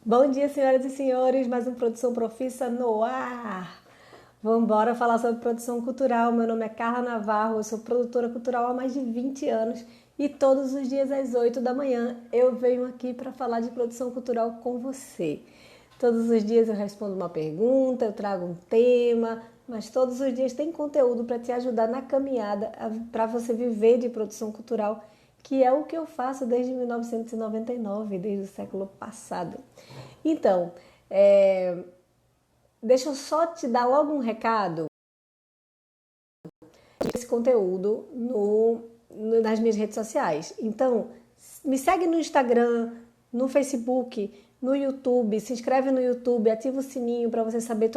Bom dia, senhoras e senhores, mais um Produção Profissa no ar. Vamos embora falar sobre produção cultural. Meu nome é Carla Navarro, eu sou produtora cultural há mais de 20 anos e todos os dias às 8 da manhã eu venho aqui para falar de produção cultural com você. Todos os dias eu respondo uma pergunta, eu trago um tema, mas todos os dias tem conteúdo para te ajudar na caminhada para você viver de produção cultural, que é o que eu faço desde 1999, desde o século passado. Então, é, deixa eu só te dar logo um recado desse conteúdo nas minhas redes sociais. Então, me segue no Instagram, no Facebook, no YouTube, se inscreve no YouTube, ativa o sininho para você saber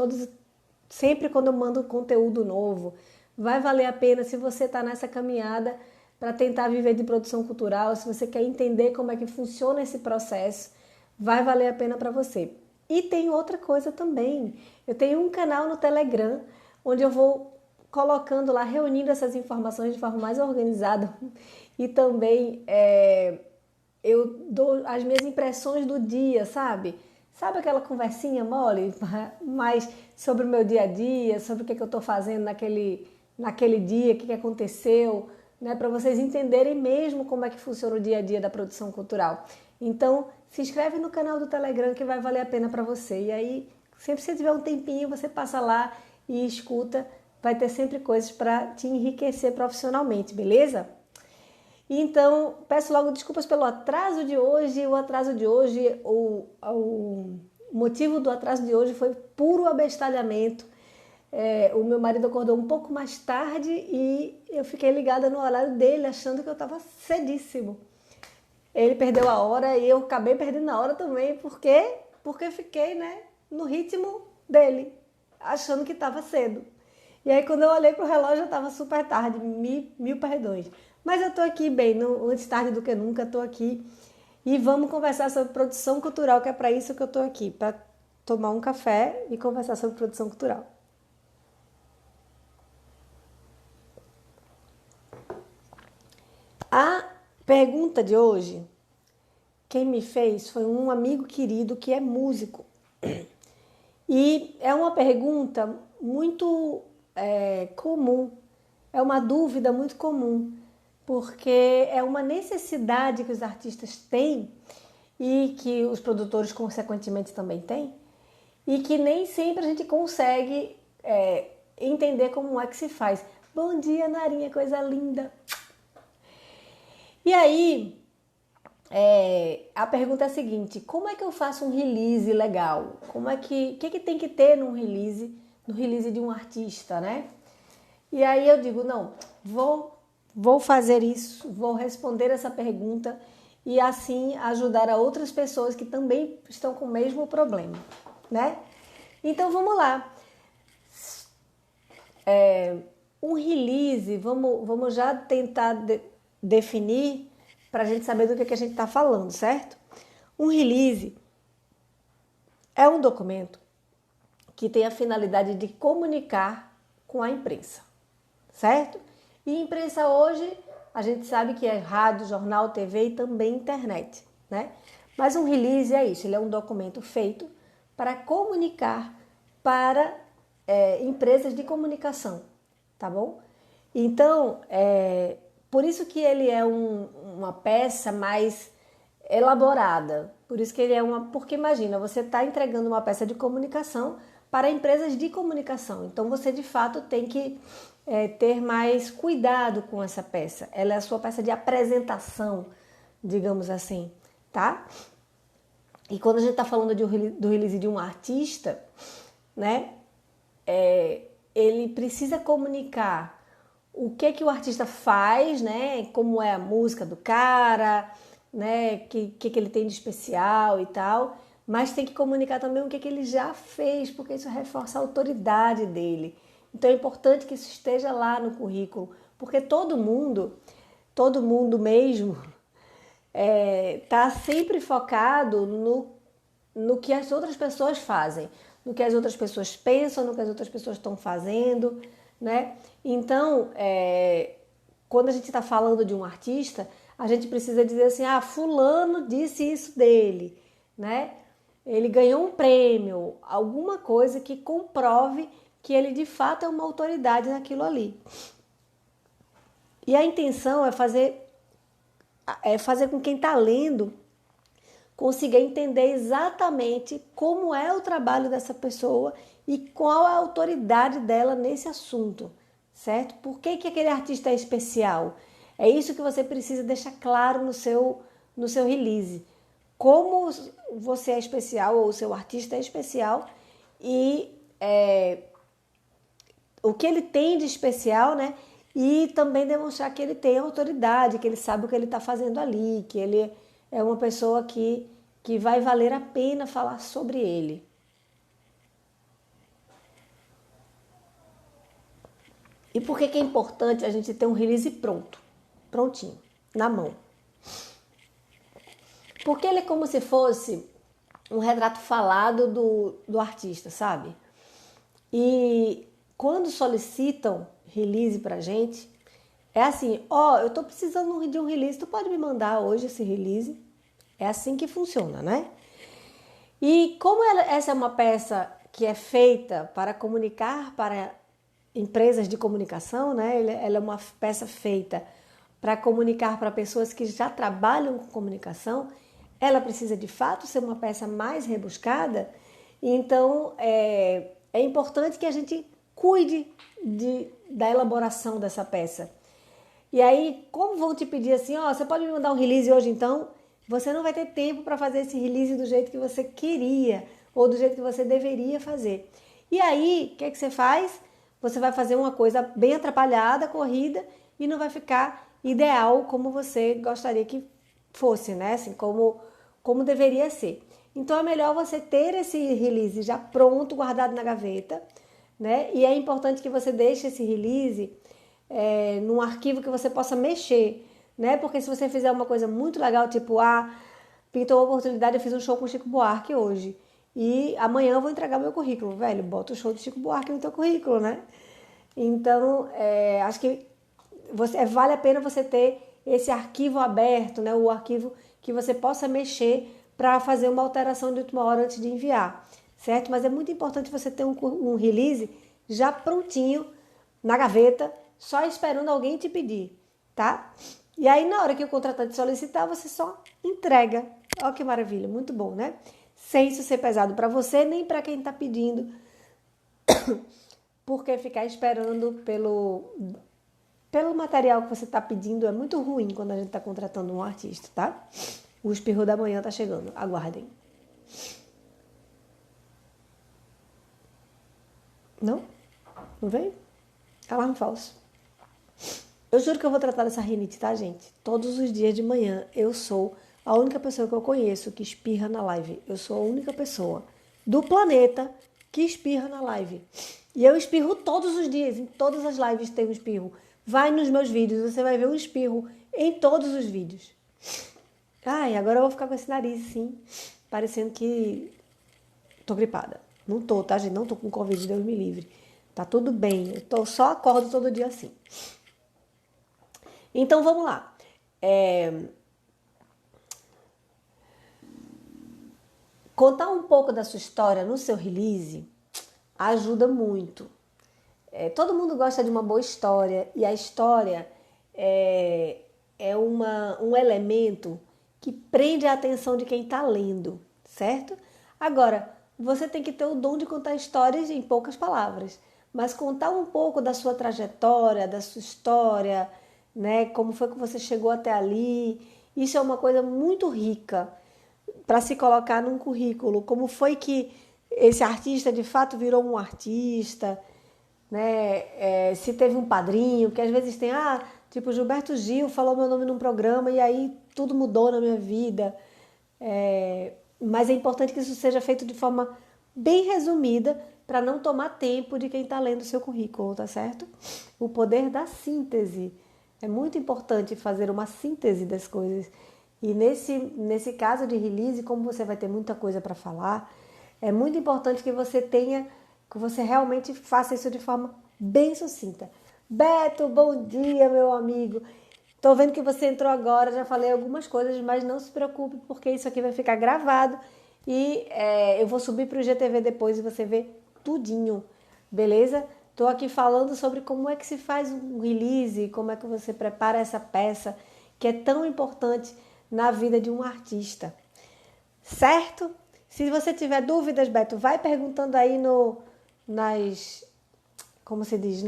sempre quando eu mando conteúdo novo. Vai valer a pena se você está nessa caminhada para tentar viver de produção cultural, se você quer entender como é que funciona esse processo, vai valer a pena para você. E tem outra coisa também. Eu tenho um canal no Telegram onde eu vou colocando lá, reunindo essas informações de forma mais organizada e também eu dou as minhas impressões do dia, sabe? Sabe aquela conversinha mole, mais sobre o meu dia a dia, sobre o que eu estou fazendo naquele dia, o que aconteceu, né? Para vocês entenderem mesmo como é que funciona o dia a dia da produção cultural. Então, se inscreve no canal do Telegram que vai valer a pena para você. E aí, sempre que você tiver um tempinho, você passa lá e escuta. Vai ter sempre coisas para te enriquecer profissionalmente, beleza? Então, peço logo desculpas pelo atraso de hoje. O atraso de hoje, o motivo do atraso de hoje foi puro abestalhamento. O meu marido acordou um pouco mais tarde e eu fiquei ligada no horário dele, achando que eu estava cedíssimo. Ele perdeu a hora e eu acabei perdendo a hora também, porque fiquei, né, no ritmo dele, achando que estava cedo. E aí quando eu olhei pro relógio já estava super tarde, mil perdões. Mas eu tô aqui bem, antes tarde do que nunca, tô aqui e vamos conversar sobre produção cultural, que é para isso que eu tô aqui, para tomar um café e conversar sobre produção cultural. A pergunta de hoje, quem me fez foi um amigo querido que é músico. E é uma pergunta muito comum, é uma dúvida muito comum, porque é uma necessidade que os artistas têm e que os produtores, consequentemente, também têm, e que nem sempre a gente consegue entender como é que se faz. Bom dia, Narinha, coisa linda! E aí, a pergunta é a seguinte: como é que eu faço um release legal? O que tem que ter no release de um artista, né? E aí eu digo, não, vou fazer isso, vou responder essa pergunta e assim ajudar a outras pessoas que também estão com o mesmo problema, né? Então vamos lá. Um release, vamos já tentar definir para a gente saber do que a gente está falando, certo? Um release é um documento que tem a finalidade de comunicar com a imprensa, certo? E imprensa hoje, a gente sabe que é rádio, jornal, TV e também internet, né? Mas um release é isso, ele é um documento feito para comunicar para empresas de comunicação, tá bom? Então, por isso que ele é uma peça mais elaborada. Por isso que ele é uma. Porque imagina, você está entregando uma peça de comunicação para empresas de comunicação. Então você de fato tem que ter mais cuidado com essa peça. Ela é a sua peça de apresentação, digamos assim, tá? E quando a gente está falando do release de um artista, né? Ele precisa comunicar o que o artista faz, né? Como é a música do cara, né? Que ele tem de especial e tal. Mas tem que comunicar também o que ele já fez, porque isso reforça a autoridade dele. Então é importante que isso esteja lá no currículo, porque todo mundo mesmo, tá sempre focado no que as outras pessoas fazem, no que as outras pessoas pensam, no que as outras pessoas estão fazendo, né? Então, quando a gente está falando de um artista, a gente precisa dizer assim, fulano disse isso dele, né? ele ganhou um prêmio, alguma coisa que comprove que ele de fato é uma autoridade naquilo ali. E a intenção é fazer com quem está lendo consiga entender exatamente como é o trabalho dessa pessoa e qual é a autoridade dela nesse assunto, certo? Por que aquele artista é especial? É isso que você precisa deixar claro no seu release. Como você é especial ou o seu artista é especial e o que ele tem de especial, né? E também demonstrar que ele tem autoridade, que ele sabe o que ele está fazendo ali, que ele é uma pessoa que vai valer a pena falar sobre ele. E por que é importante a gente ter um release prontinho, na mão? Porque ele é como se fosse um retrato falado do artista, sabe? E quando solicitam release pra gente, é assim, eu tô precisando de um release, tu pode me mandar hoje esse release? É assim que funciona, né? E como essa é uma peça que é feita para comunicar para empresas de comunicação, né? Ela é uma peça feita para comunicar para pessoas que já trabalham com comunicação, ela precisa de fato ser uma peça mais rebuscada, então é importante que a gente cuide da elaboração dessa peça. E aí, como vão te pedir assim, você pode me mandar um release hoje então? Você não vai ter tempo para fazer esse release do jeito que você queria ou do jeito que você deveria fazer. E aí, o que você faz? Você vai fazer uma coisa bem atrapalhada, corrida, e não vai ficar ideal como você gostaria que fosse, né? Assim, como deveria ser. Então é melhor você ter esse release já pronto, guardado na gaveta, né? E é importante que você deixe esse release num arquivo que você possa mexer, né? Porque se você fizer uma coisa muito legal, tipo, pintou a oportunidade, eu fiz um show com o Chico Buarque hoje. E amanhã eu vou entregar meu currículo. Velho, bota o show do Chico Buarque no teu currículo, né? Então, acho que vale a pena você ter esse arquivo aberto, né? O arquivo que você possa mexer para fazer uma alteração de última hora antes de enviar, certo? Mas é muito importante você ter um release já prontinho na gaveta, só esperando alguém te pedir, tá? E aí, na hora que o contratante solicitar, você só entrega. Olha que maravilha, muito bom, né? Sem isso ser pesado para você, nem para quem está pedindo, porque ficar esperando pelo material que você está pedindo é muito ruim quando a gente está contratando um artista, tá? O espirro da manhã tá chegando, aguardem. Não? Não veio? Alarme falso. Eu juro que eu vou tratar dessa rinite, tá, gente? Todos os dias de manhã eu sou a única pessoa que eu conheço que espirra na live. Eu sou a única pessoa do planeta que espirra na live. E eu espirro todos os dias, em todas as lives tem um espirro. Vai nos meus vídeos, você vai ver um espirro em todos os vídeos. Ai, agora eu vou ficar com esse nariz, assim, parecendo que tô gripada. Não tô, tá, gente? Não tô com Covid, Deus me livre. Tá tudo bem, eu só acordo todo dia assim. Então, vamos lá. Contar um pouco da sua história no seu release ajuda muito. Todo mundo gosta de uma boa história e a história é um elemento que prende a atenção de quem está lendo, certo? Agora, você tem que ter o dom de contar histórias em poucas palavras, mas contar um pouco da sua trajetória, da sua história, né? Como foi que você chegou até ali. Isso é uma coisa muito rica para se colocar num currículo. Como foi que esse artista de fato virou um artista, né? Se teve um padrinho, que às vezes tem, tipo Gilberto Gil falou meu nome num programa e aí tudo mudou na minha vida. Mas é importante que isso seja feito de forma bem resumida para não tomar tempo de quem está lendo o seu currículo, tá certo? O poder da síntese. É muito importante fazer uma síntese das coisas. E nesse caso de release, como você vai ter muita coisa para falar, é muito importante que você realmente faça isso de forma bem sucinta. Beto, bom dia, meu amigo. Tô vendo que você entrou agora, já falei algumas coisas, mas não se preocupe, porque isso aqui vai ficar gravado E eu vou subir para o IGTV depois e você vê tudinho, beleza? Estou aqui falando sobre como é que se faz um release, como é que você prepara essa peça, que é tão importante na vida de um artista, certo? Se você tiver dúvidas, Beto, vai perguntando aí como se diz,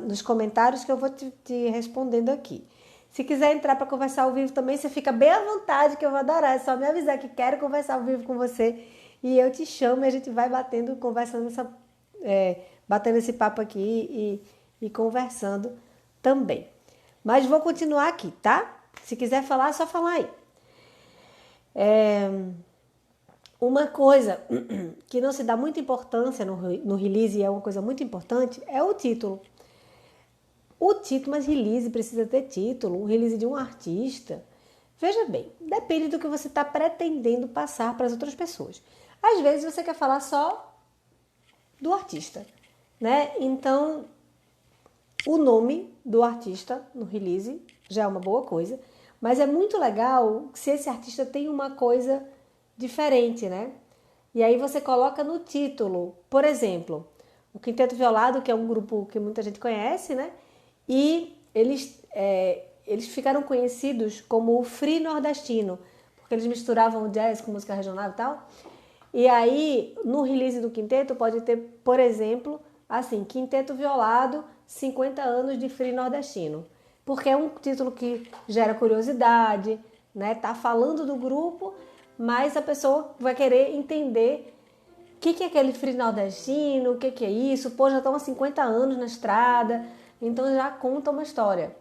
nos comentários que eu vou te respondendo aqui. Se quiser entrar para conversar ao vivo também, você fica bem à vontade, que eu vou adorar. É só me avisar que quero conversar ao vivo com você e eu te chamo e a gente vai batendo, conversando, batendo esse papo aqui e conversando também. Mas vou continuar aqui, tá? Se quiser falar, é só falar aí. Uma coisa que não se dá muita importância no release, e é uma coisa muito importante, é o título. O título, mas release precisa ter título, um release de um artista. Veja bem, depende do que você está pretendendo passar para as outras pessoas. Às vezes você quer falar só do artista, né? Então, o nome do artista no release já é uma boa coisa, mas é muito legal se esse artista tem uma coisa diferente, né? E aí você coloca no título, por exemplo, o Quinteto Violado, que é um grupo que muita gente conhece, né? E eles ficaram conhecidos como o Free Nordestino, porque eles misturavam jazz com música regional e tal. E aí, no release do quinteto, pode ter, por exemplo, assim, Quinteto Violado, 50 anos de Free Nordestino. Porque é um título que gera curiosidade, né? Tá falando do grupo, mas a pessoa vai querer entender o que é aquele Free Nordestino, o que é isso. Pô, já estão há 50 anos na estrada, então já conta uma história.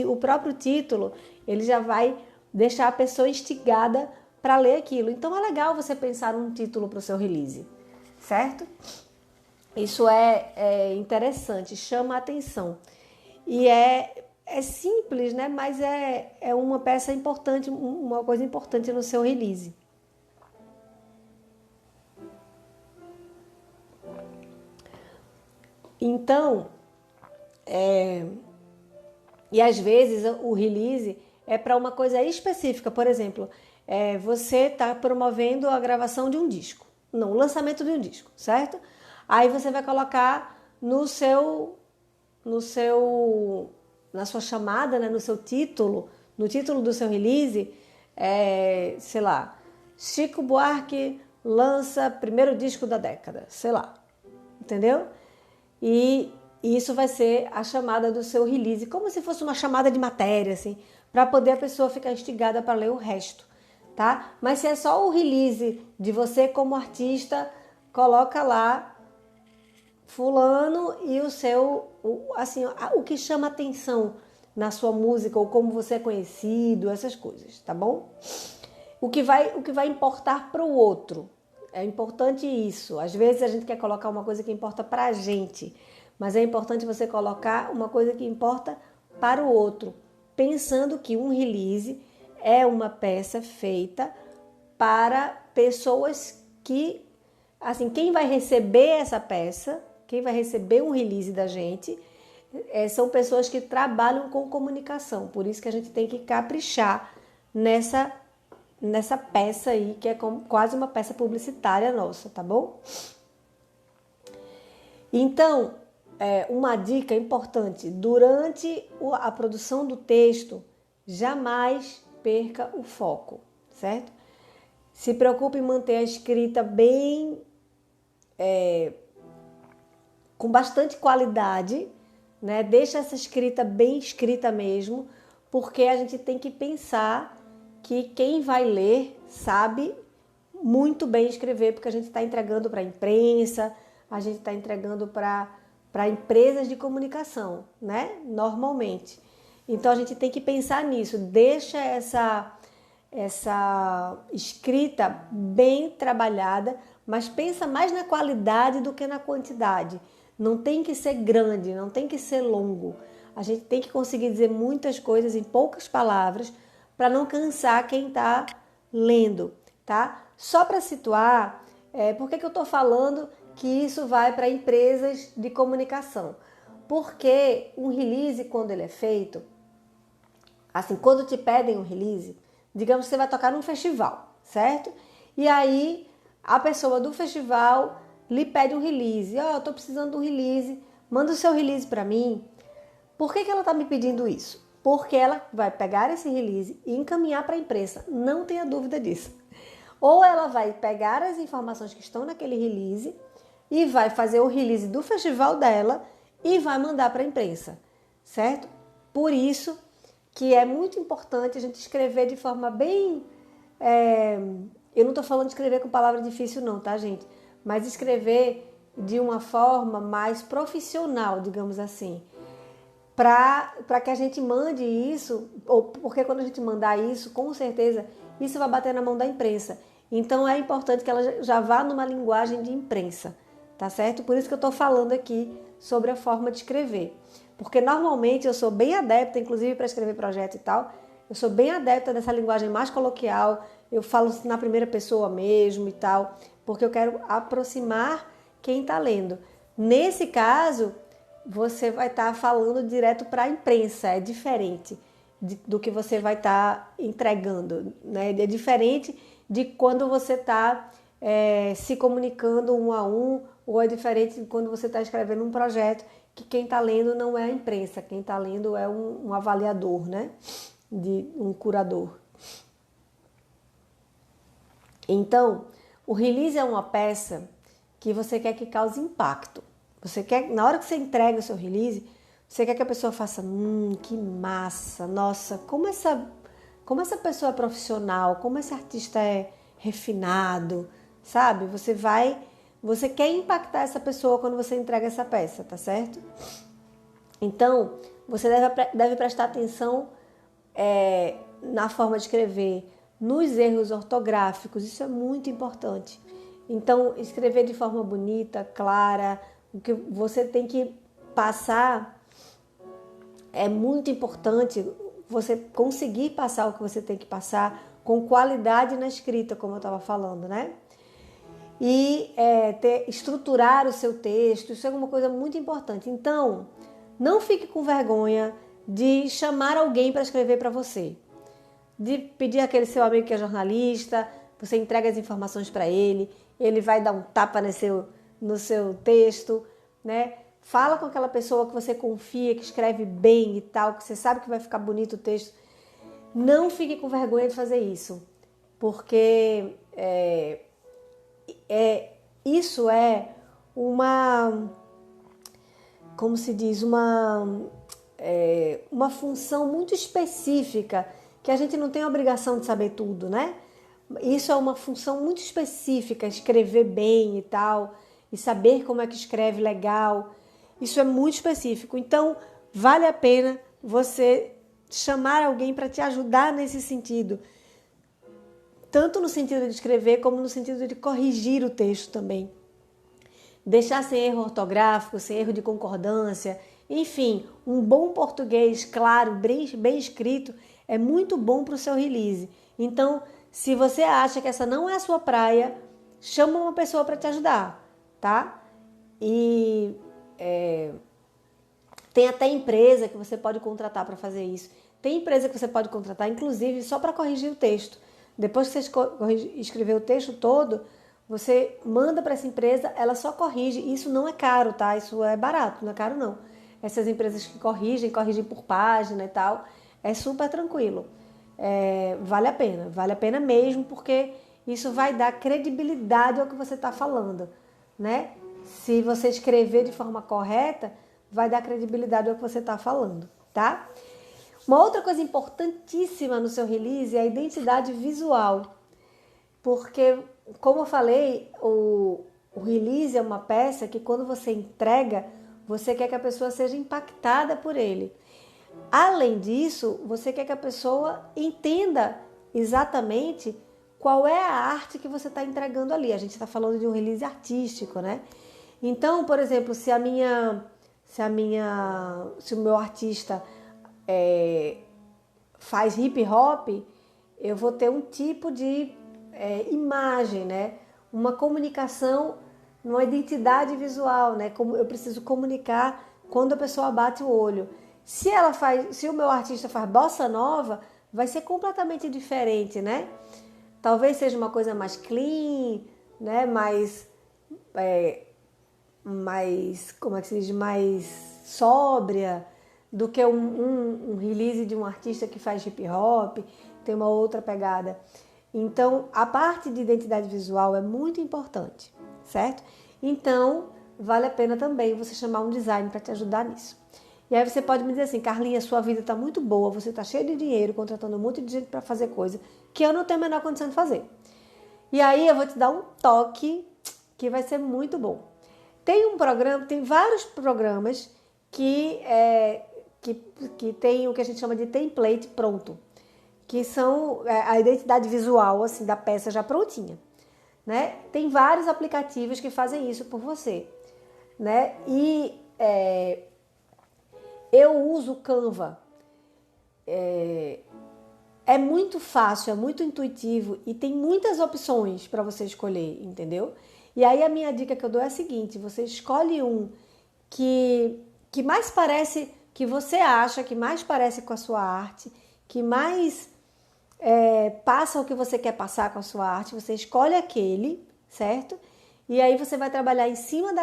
O próprio título, ele já vai deixar a pessoa instigada para ler aquilo. Então é legal você pensar um título para o seu release, certo? Isso é interessante, chama a atenção. E é simples, né? Mas é uma peça importante, uma coisa importante no seu release. Então, e às vezes o release é para uma coisa específica. Por exemplo, você está promovendo a gravação de um disco, não, o lançamento de um disco, certo? Aí você vai colocar na sua chamada, né, no seu título, no título do seu release, sei lá, Chico Buarque lança primeiro disco da década, sei lá, entendeu? E isso vai ser a chamada do seu release, como se fosse uma chamada de matéria, assim, para poder a pessoa ficar instigada para ler o resto, tá? Mas se é só o release de você como artista, coloca lá fulano e o que chama atenção na sua música ou como você é conhecido, essas coisas, tá bom? O que vai importar para o outro. É importante isso. Às vezes a gente quer colocar uma coisa que importa para a gente, mas é importante você colocar uma coisa que importa para o outro, pensando que um release é uma peça feita para pessoas que, assim, quem vai receber essa peça, quem vai receber um release da gente, são pessoas que trabalham com comunicação. Por isso que a gente tem que caprichar nessa peça aí, que é quase uma peça publicitária nossa, tá bom? Então, uma dica importante, durante a produção do texto, jamais perca o foco, certo? Se preocupe em manter a escrita bem, com bastante qualidade, né? Deixa essa escrita bem escrita mesmo, porque a gente tem que pensar que quem vai ler sabe muito bem escrever, porque a gente está entregando para a imprensa, a gente está entregando para empresas de comunicação, né? Normalmente. Então a gente tem que pensar nisso, deixa essa escrita bem trabalhada, mas pensa mais na qualidade do que na quantidade. Não tem que ser grande, não tem que ser longo. A gente tem que conseguir dizer muitas coisas em poucas palavras para não cansar quem está lendo, tá? Só para situar, por que eu estou falando que isso vai para empresas de comunicação? Porque um release, quando ele é feito, assim, quando te pedem um release, digamos que você vai tocar num festival, certo? E aí a pessoa do festival lhe pede um release. Ó, eu tô precisando de um release, manda o seu release para mim. Por que ela está me pedindo isso? Porque ela vai pegar esse release e encaminhar para a imprensa, não tenha dúvida disso. Ou ela vai pegar as informações que estão naquele release e vai fazer o release do festival dela e vai mandar para a imprensa, certo? Por isso que é muito importante a gente escrever de forma bem... eu não estou falando de escrever com palavra difícil não, tá, gente? Mas escrever de uma forma mais profissional, digamos assim. Para que a gente mande isso, ou porque quando a gente mandar isso, com certeza, isso vai bater na mão da imprensa. Então é importante que ela já vá numa linguagem de imprensa, tá certo? Por isso que eu estou falando aqui sobre a forma de escrever. Porque normalmente eu sou bem adepta, inclusive para escrever projeto e tal, eu sou bem adepta dessa linguagem mais coloquial, eu falo na primeira pessoa mesmo e tal, porque eu quero aproximar quem está lendo. Nesse caso, você vai estar falando direto para a imprensa, é diferente do que você vai estar entregando, né? É diferente de quando você está se comunicando um a um, ou é diferente de quando você está escrevendo um projeto, que quem está lendo não é a imprensa, quem está lendo é um avaliador, né? Um curador. Então, o release é uma peça que você quer que cause impacto. Você quer, na hora que você entrega o seu release, você quer que a pessoa faça, que massa, nossa, como essa pessoa é profissional, como esse artista é refinado, sabe? Você quer impactar essa pessoa quando você entrega essa peça, tá certo? Então, você deve prestar atenção na forma de escrever, nos erros ortográficos, isso é muito importante. Então, escrever de forma bonita, clara, o que você tem que passar é muito importante, você conseguir passar o que você tem que passar com qualidade na escrita, como eu estava falando, né? E estruturar o seu texto, isso é uma coisa muito importante. Então, não fique com vergonha de chamar alguém para escrever para você, de pedir aquele seu amigo que é jornalista, você entrega as informações para ele, ele vai dar um tapa no seu texto, né? Fala com aquela pessoa que você confia, que escreve bem e tal, que você sabe que vai ficar bonito o texto. Não fique com vergonha de fazer isso, porque isso é como se diz, uma função muito específica, que a gente não tem a obrigação de saber tudo, né? Isso é uma função muito específica, escrever bem e tal, e saber como é que escreve legal. Isso é muito específico. Então, vale a pena você chamar alguém para te ajudar nesse sentido. Tanto no sentido de escrever, como no sentido de corrigir o texto também. Deixar sem erro ortográfico, sem erro de concordância. Enfim, um bom português claro, bem escrito, é muito bom para o seu release. Então, se você acha que essa não é a sua praia, chama uma pessoa para te ajudar, tá? E tem até empresa que você pode contratar para fazer isso. Tem empresa que você pode contratar, inclusive, só para corrigir o texto. Depois que você escreveu o texto todo, você manda para essa empresa, ela só corrige. Isso não é caro, tá? Isso é barato, não é caro não. Essas empresas que corrigem por página e tal, é super tranquilo. Vale a pena mesmo, porque isso vai dar credibilidade ao que você está falando, né? Se você escrever de forma correta, vai dar credibilidade ao que você está falando, tá? Uma outra coisa importantíssima no seu release é a identidade visual, porque, como eu falei, o release é uma peça que quando você entrega, você quer que a pessoa seja impactada por ele. Além disso, você quer que a pessoa entenda exatamente qual é a arte que você está entregando ali. A gente está falando de um release artístico, né? Então, por exemplo, se o meu artista faz hip hop, eu vou ter um tipo de imagem, né? Uma comunicação, uma identidade visual, né? Como eu preciso comunicar quando a pessoa bate o olho. Se o meu artista faz bossa nova, vai ser completamente diferente, né? Talvez seja uma coisa mais clean, né, mais, como é que se diz, mais sóbria do que um release de um artista que faz hip hop, tem uma outra pegada. Então, a parte de identidade visual é muito importante, certo? Então, vale a pena também você chamar um designer para te ajudar nisso. E aí você pode me dizer assim, Carlinha, sua vida está muito boa, você está cheio de dinheiro, contratando um monte de gente para fazer coisa que eu não tenho a menor condição de fazer. E aí eu vou te dar um toque que vai ser muito bom. Tem vários programas que tem o que a gente chama de template pronto, que são a identidade visual assim da peça já prontinha, né? Tem vários aplicativos que fazem isso por você, né? E eu uso o Canva. É muito fácil, é muito intuitivo e tem muitas opções para você escolher, entendeu? E aí a minha dica que eu dou é a seguinte: você escolhe um que mais parece, que você acha que mais parece com a sua arte, que mais passa o que você quer passar com a sua arte, você escolhe aquele, certo? E aí você vai trabalhar em cima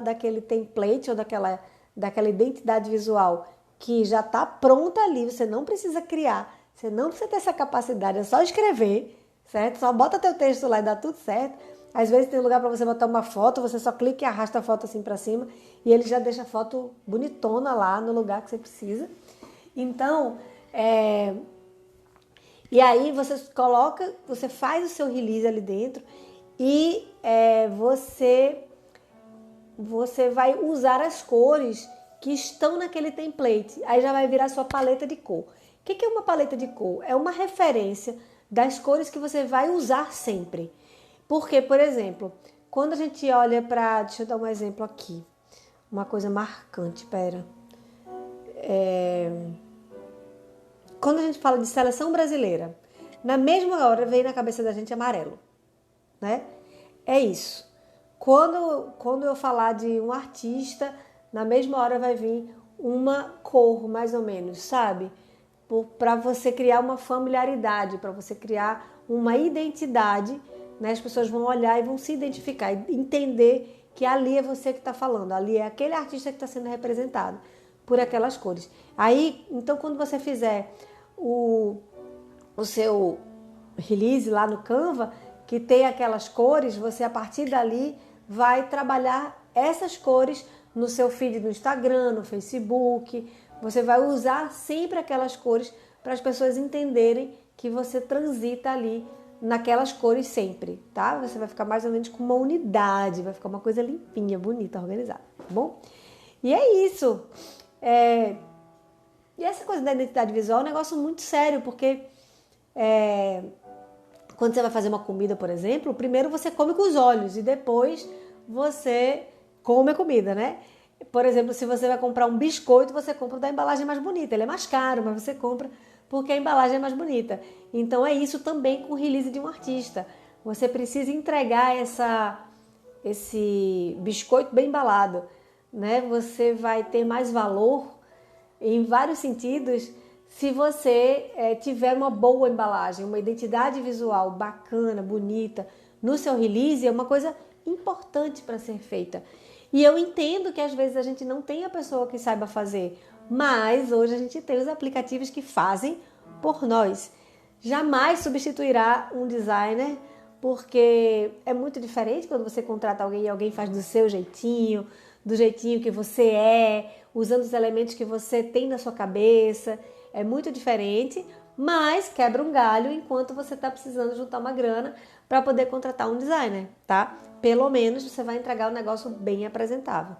daquele template ou daquela identidade visual que já está pronta ali, você não precisa criar, você não precisa ter essa capacidade, é só escrever, certo? Só bota teu texto lá e dá tudo certo. Às vezes tem lugar para você botar uma foto, você só clica e arrasta a foto assim para cima e ele já deixa a foto bonitona lá no lugar que você precisa. Então, e aí você faz o seu release ali dentro e você vai usar as cores que estão naquele template. Aí já vai virar sua paleta de cor. O que é uma paleta de cor? É uma referência das cores que você vai usar sempre. Porque, por exemplo, quando a gente olha para... Deixa eu dar um exemplo aqui. Uma coisa marcante, pera. Quando a gente fala de seleção brasileira, na mesma hora vem na cabeça da gente amarelo, né? É isso. Quando eu falar de um artista, na mesma hora vai vir uma cor, mais ou menos, sabe? Para você criar uma familiaridade, para você criar uma identidade, né? As pessoas vão olhar e vão se identificar, e entender que ali é você que está falando, ali é aquele artista que está sendo representado por aquelas cores. Aí, então, quando você fizer o seu release lá no Canva, que tem aquelas cores, você a partir dali vai trabalhar essas cores no seu feed do Instagram, no Facebook. Você vai usar sempre aquelas cores para as pessoas entenderem que você transita ali naquelas cores sempre, tá? Você vai ficar mais ou menos com uma unidade, vai ficar uma coisa limpinha, bonita, organizada, tá bom? E é isso. E essa coisa da identidade visual é um negócio muito sério, porque quando você vai fazer uma comida, por exemplo, primeiro você come com os olhos e depois você come a comida, né? Por exemplo, se você vai comprar um biscoito, você compra da embalagem mais bonita. Ele é mais caro, mas você compra porque a embalagem é mais bonita. Então é isso também com o release de um artista. Você precisa entregar esse biscoito bem embalado, né? Você vai ter mais valor em vários sentidos se você tiver uma boa embalagem, uma identidade visual bacana, bonita no seu release. É uma coisa importante para ser feita. E eu entendo que às vezes a gente não tem a pessoa que saiba fazer, mas hoje a gente tem os aplicativos que fazem por nós. Jamais substituirá um designer, porque é muito diferente quando você contrata alguém e alguém faz do seu jeitinho, do jeitinho que você usando os elementos que você tem na sua cabeça. É muito diferente, mas quebra um galho enquanto você está precisando juntar uma grana para poder contratar um designer, tá? Pelo menos você vai entregar um negócio bem apresentável.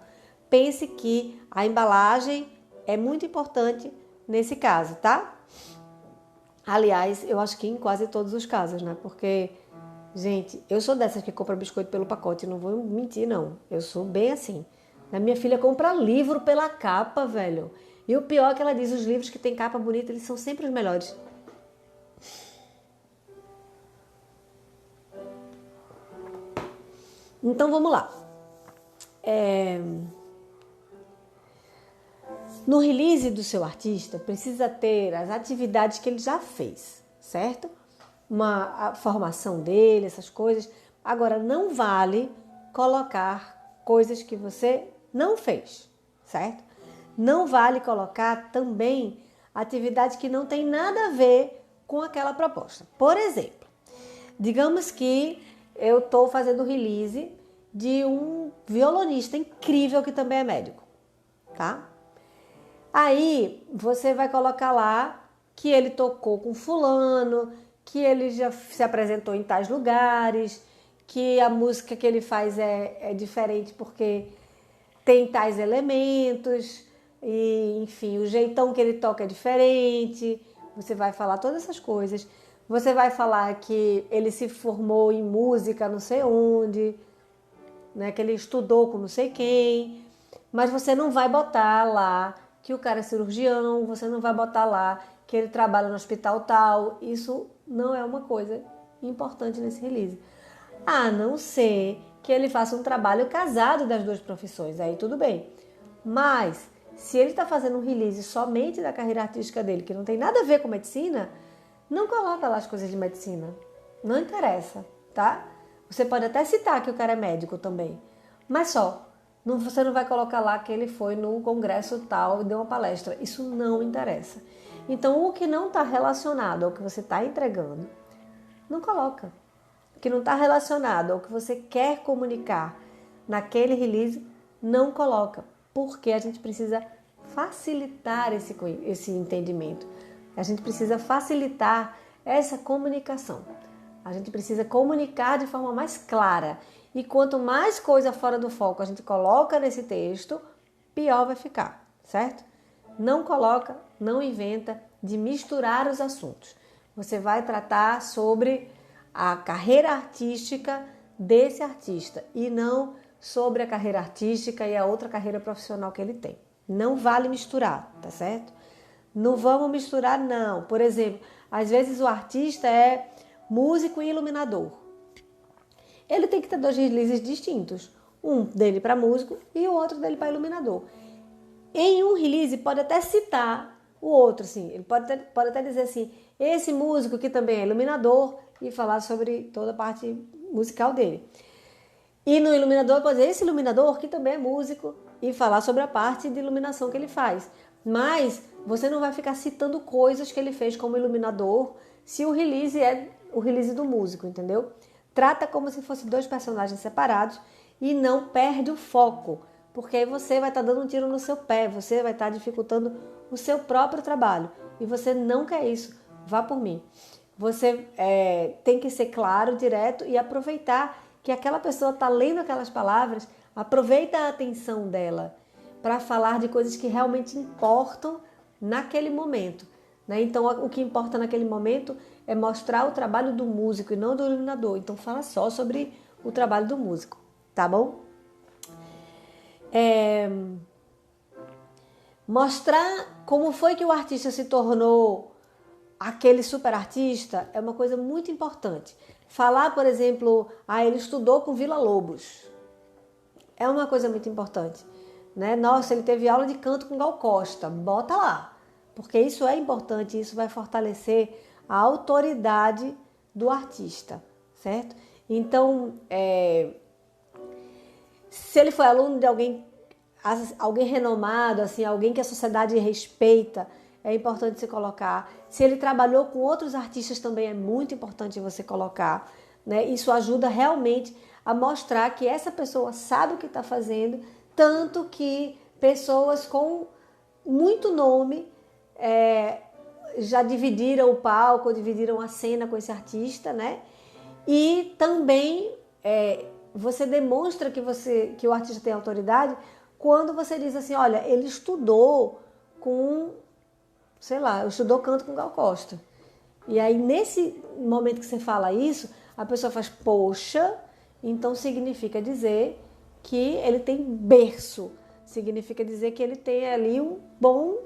Pense que a embalagem é muito importante nesse caso, tá? Aliás, eu acho que em quase todos os casos, né? Porque, gente, eu sou dessas que compra biscoito pelo pacote, não vou mentir, não. Eu sou bem assim. A minha filha compra livro pela capa, velho. E o pior é que ela diz, os livros que tem capa bonita, eles são sempre os melhores. Então, vamos lá. No release do seu artista, precisa ter as atividades que ele já fez, certo? A formação dele, essas coisas. Agora, não vale colocar coisas que você não fez, certo? Não vale colocar também atividade que não tem nada a ver com aquela proposta. Por exemplo, digamos que eu estou fazendo release de um violonista incrível que também é médico, tá? Aí você vai colocar lá que ele tocou com fulano, que ele já se apresentou em tais lugares, que a música que ele faz é diferente porque tem tais elementos, e enfim, o jeitão que ele toca é diferente. Você vai falar todas essas coisas. Você vai falar que ele se formou em música não sei onde, né, que ele estudou com não sei quem, mas você não vai botar lá que o cara é cirurgião, você não vai botar lá que ele trabalha no hospital tal. Isso não é uma coisa importante nesse release. A não ser que ele faça um trabalho casado das duas profissões, aí tudo bem. Mas se ele está fazendo um release somente da carreira artística dele, que não tem nada a ver com medicina, não coloca lá as coisas de medicina. Não interessa, tá? Você pode até citar que o cara é médico também, mas só. Você não vai colocar lá que ele foi no congresso tal e deu uma palestra. Isso não interessa. Então, o que não está relacionado ao que você está entregando, não coloca. O que não está relacionado ao que você quer comunicar naquele release, não coloca. Porque a gente precisa facilitar esse entendimento. A gente precisa facilitar essa comunicação. A gente precisa comunicar de forma mais clara. E quanto mais coisa fora do foco a gente coloca nesse texto, pior vai ficar, certo? Não coloca, não inventa de misturar os assuntos. Você vai tratar sobre a carreira artística desse artista e não sobre a carreira artística e a outra carreira profissional que ele tem. Não vale misturar, tá certo? Não vamos misturar, não. Por exemplo, às vezes o artista é músico e iluminador. Ele tem que ter dois releases distintos. Um dele para músico e o outro dele para iluminador. Em um release pode até citar o outro, assim. Ele pode até dizer assim, esse músico que também é iluminador e falar sobre toda a parte musical dele. E no iluminador pode dizer esse iluminador que também é músico e falar sobre a parte de iluminação que ele faz. Mas você não vai ficar citando coisas que ele fez como iluminador se o release é o release do músico, entendeu? Trata como se fossem dois personagens separados e não perde o foco, porque aí você vai estar dando um tiro no seu pé, você vai estar dificultando o seu próprio trabalho e você não quer isso. Vá por mim. Você tem que ser claro, direto e aproveitar que aquela pessoa está lendo aquelas palavras, aproveita a atenção dela para falar de coisas que realmente importam naquele momento, né? Então, o que importa naquele momento é mostrar o trabalho do músico e não do iluminador. Então, fala só sobre o trabalho do músico, tá bom? Mostrar como foi que o artista se tornou aquele super artista é uma coisa muito importante. Falar, por exemplo, ele estudou com Villa-Lobos. É uma coisa muito importante, né? Nossa, ele teve aula de canto com Gal Costa. Bota lá, porque isso é importante, isso vai fortalecer a autoridade do artista, certo? Então, se ele foi aluno de alguém renomado, assim, alguém que a sociedade respeita, é importante você colocar. Se ele trabalhou com outros artistas também é muito importante você colocar, né? Isso ajuda realmente a mostrar que essa pessoa sabe o que está fazendo, tanto que pessoas com muito nome já dividiram o palco, dividiram a cena com esse artista, né? E também você demonstra que o artista tem autoridade quando você diz assim, olha, ele estudou com, sei lá, estudou canto com Gal Costa. E aí, nesse momento que você fala isso, a pessoa faz, poxa, então significa dizer que ele tem berço, significa dizer que ele tem ali um bom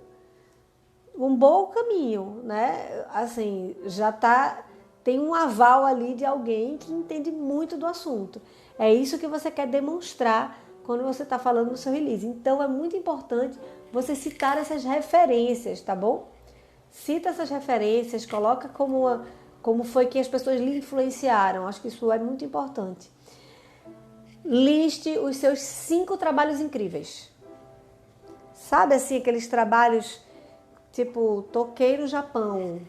caminho, né? Assim, tem um aval ali de alguém que entende muito do assunto. É isso que você quer demonstrar quando você está falando no seu release. Então, é muito importante você citar essas referências, tá bom? Cita essas referências, coloca como Como foi que as pessoas lhe influenciaram? Acho que isso é muito importante. Liste os seus 5 trabalhos incríveis. Sabe assim, aqueles trabalhos tipo, toquei no Japão,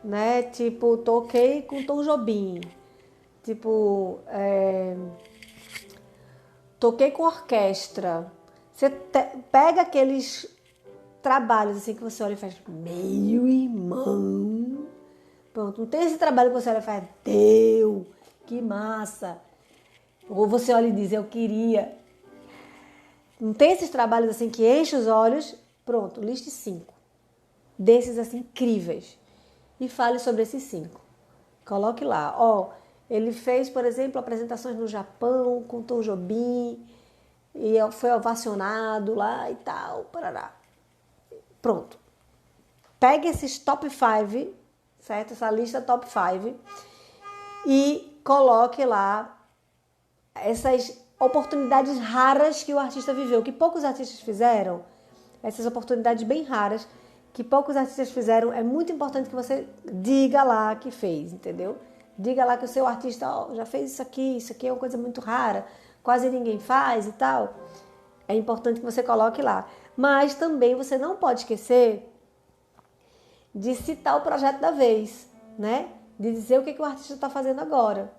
né? Tipo, toquei com Tom Jobim. Tipo, toquei com orquestra. Você pega aqueles trabalhos assim que você olha e faz, meu irmão. Pronto, não tem esse trabalho que você olha e faz, Deus, que massa. Ou você olha e diz, eu queria. Não tem esses trabalhos assim que enchem os olhos. Pronto, liste 5 desses assim incríveis e fale sobre esses 5. Coloque lá, ó, ele fez, por exemplo, apresentações no Japão com Tom Jobim e foi ovacionado lá e tal, parará. Pronto. Pegue esses top 5, certo? Essa lista top 5 e coloque lá essas oportunidades raras que o artista viveu, que poucos artistas fizeram, essas oportunidades bem raras que poucos artistas fizeram, é muito importante que você diga lá que fez, entendeu? Diga lá que o seu artista já fez isso aqui é uma coisa muito rara, quase ninguém faz e tal. É importante que você coloque lá. Mas também você não pode esquecer de citar o projeto da vez, né? De dizer o que o artista está fazendo agora.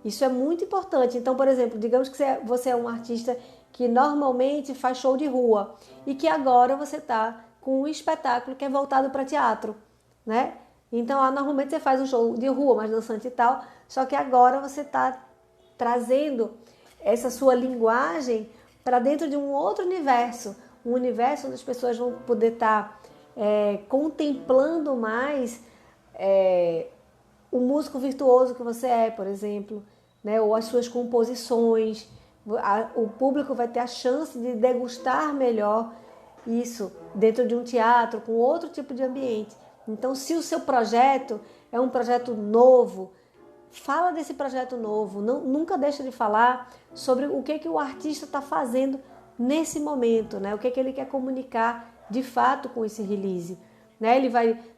Isso é muito importante. Então, por exemplo, digamos que você é um artista que normalmente faz show de rua e que agora você está com um espetáculo que é voltado para teatro, né? Então, normalmente você faz um show de rua, mais dançante e tal, só que agora você está trazendo essa sua linguagem para dentro de um outro universo, um universo onde as pessoas vão poder estar contemplando mais o músico virtuoso que você é, por exemplo, né? Ou as suas composições. O público vai ter a chance de degustar melhor isso dentro de um teatro, com outro tipo de ambiente. Então, se o seu projeto é um projeto novo, fala desse projeto novo. Nunca deixa de falar sobre o que o artista está fazendo nesse momento, né? O que ele quer comunicar de fato com esse release. Né?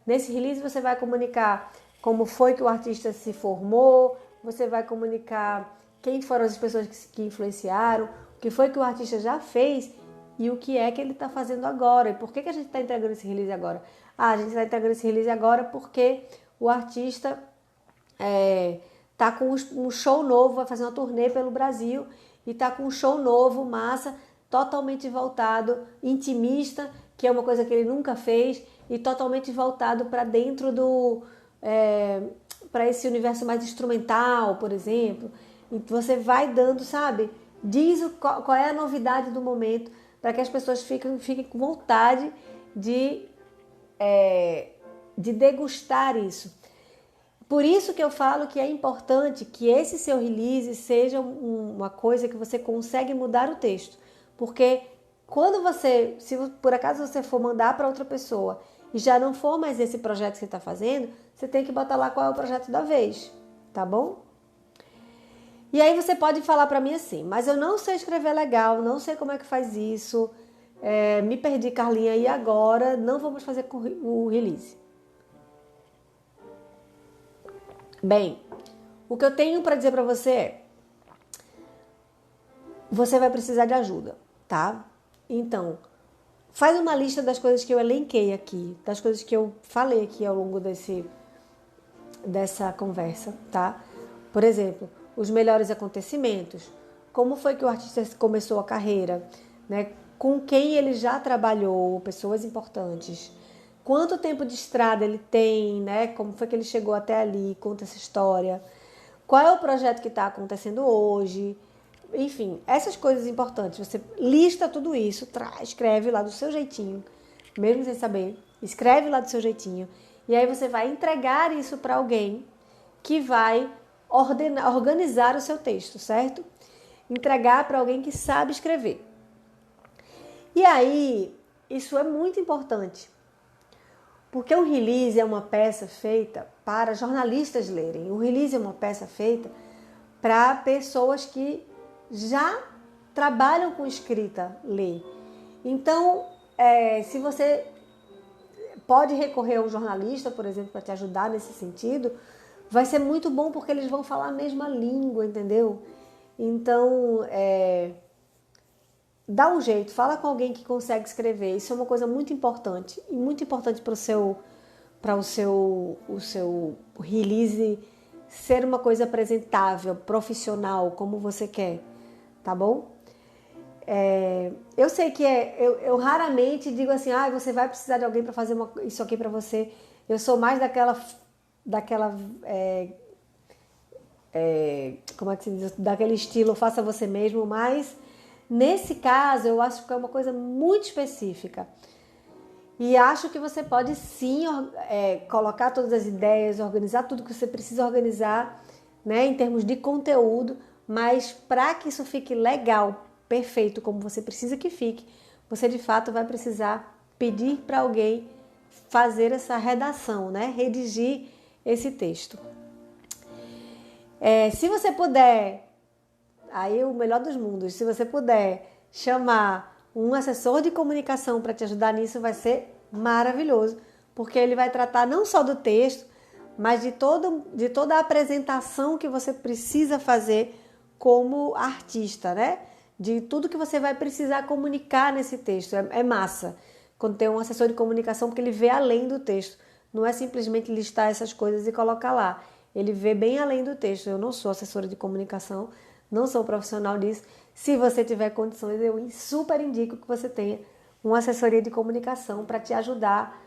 Nesse release você vai comunicar como foi que o artista se formou, você vai comunicar quem foram as pessoas que influenciaram, o que foi que o artista já fez e o que é que ele está fazendo agora. E por que a gente está entregando esse release agora? A gente está entregando esse release agora porque o artista tá com um show novo, vai fazer uma turnê pelo Brasil e tá com um show novo, massa, totalmente voltado, intimista, que é uma coisa que ele nunca fez, e totalmente voltado para dentro para esse universo mais instrumental, por exemplo. E você vai dando, sabe? Diz qual é a novidade do momento, para que as pessoas fiquem com vontade de degustar isso. Por isso que eu falo que é importante que esse seu release seja uma coisa que você consegue mudar o texto. Porque quando se por acaso você for mandar para outra pessoa e já não for mais esse projeto que você está fazendo, você tem que botar lá qual é o projeto da vez, tá bom? E aí você pode falar para mim assim, mas eu não sei escrever legal, não sei como é que faz isso, me perdi, Carlinha, e agora não vamos fazer o release. Bem, o que eu tenho para dizer para você é, você vai precisar de ajuda, tá? Então, faz uma lista das coisas que eu elenquei aqui, das coisas que eu falei aqui ao longo dessa conversa, tá? Por exemplo, os melhores acontecimentos, como foi que o artista começou a carreira, né? Com quem ele já trabalhou, pessoas importantes, quanto tempo de estrada ele tem, né? Como foi que ele chegou até ali, conta essa história, qual é o projeto que está acontecendo hoje, enfim, essas coisas importantes. Você lista tudo isso, escreve lá do seu jeitinho, mesmo sem saber, escreve lá do seu jeitinho, e aí você vai entregar isso para alguém que vai organizar o seu texto, certo? Entregar para alguém que sabe escrever. E aí, isso é muito importante, porque o release é uma peça feita para jornalistas lerem. O release é uma peça feita para pessoas que já trabalham com escrita ler. Então, se você pode recorrer a um jornalista, por exemplo, para te ajudar nesse sentido, vai ser muito bom porque eles vão falar a mesma língua, entendeu? Então, dá um jeito, fala com alguém que consegue escrever. Isso é uma coisa muito importante e muito importante para o seu release ser uma coisa apresentável, profissional, como você quer, tá bom? Eu sei que eu raramente digo assim, você vai precisar de alguém para fazer isso aqui para você. Eu sou mais daquela como é que se diz? Daquele estilo, faça você mesmo, mas nesse caso eu acho que é uma coisa muito específica. E acho que você pode sim colocar todas as ideias, organizar tudo que você precisa organizar, né, em termos de conteúdo, mas para que isso fique legal, perfeito, como você precisa que fique, você de fato vai precisar pedir para alguém fazer essa redação, né, redigir esse texto. Se você puder, aí o melhor dos mundos, se você puder chamar um assessor de comunicação para te ajudar nisso, vai ser maravilhoso, porque ele vai tratar não só do texto, mas de toda a apresentação que você precisa fazer como artista, né? De tudo que você vai precisar comunicar nesse texto. É massa quando tem um assessor de comunicação, porque ele vê além do texto. Não é simplesmente listar essas coisas e colocar lá. Ele vê bem além do texto. Eu não sou assessora de comunicação, não sou profissional disso. Se você tiver condições, eu super indico que você tenha uma assessoria de comunicação para te ajudar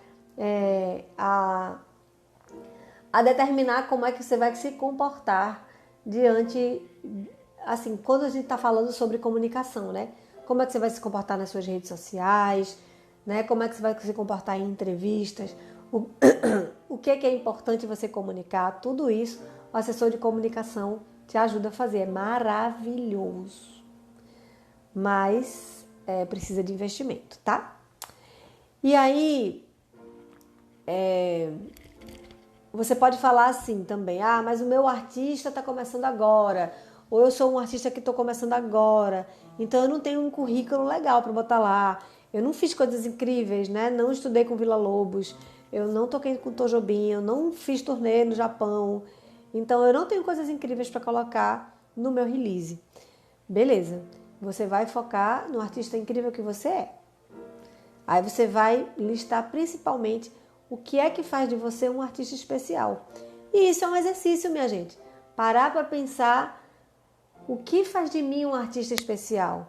a determinar como é que você vai se comportar diante, assim, quando a gente está falando sobre comunicação, né? Como é que você vai se comportar nas suas redes sociais, né? Como é que você vai se comportar em entrevistas, o que é importante você comunicar, tudo isso o assessor de comunicação te ajuda a fazer. É maravilhoso, mas precisa de investimento, tá? E aí, você pode falar assim também, mas o meu artista está começando agora, ou eu sou um artista que estou começando agora, então eu não tenho um currículo legal para botar lá, eu não fiz coisas incríveis, né? Não estudei com Villa-Lobos, eu não toquei com Tom Jobim, eu não fiz turnê no Japão, então eu não tenho coisas incríveis para colocar no meu release. Beleza, você vai focar no artista incrível que você é. Aí você vai listar principalmente o que é que faz de você um artista especial. E isso é um exercício, minha gente. Parar para pensar o que faz de mim um artista especial,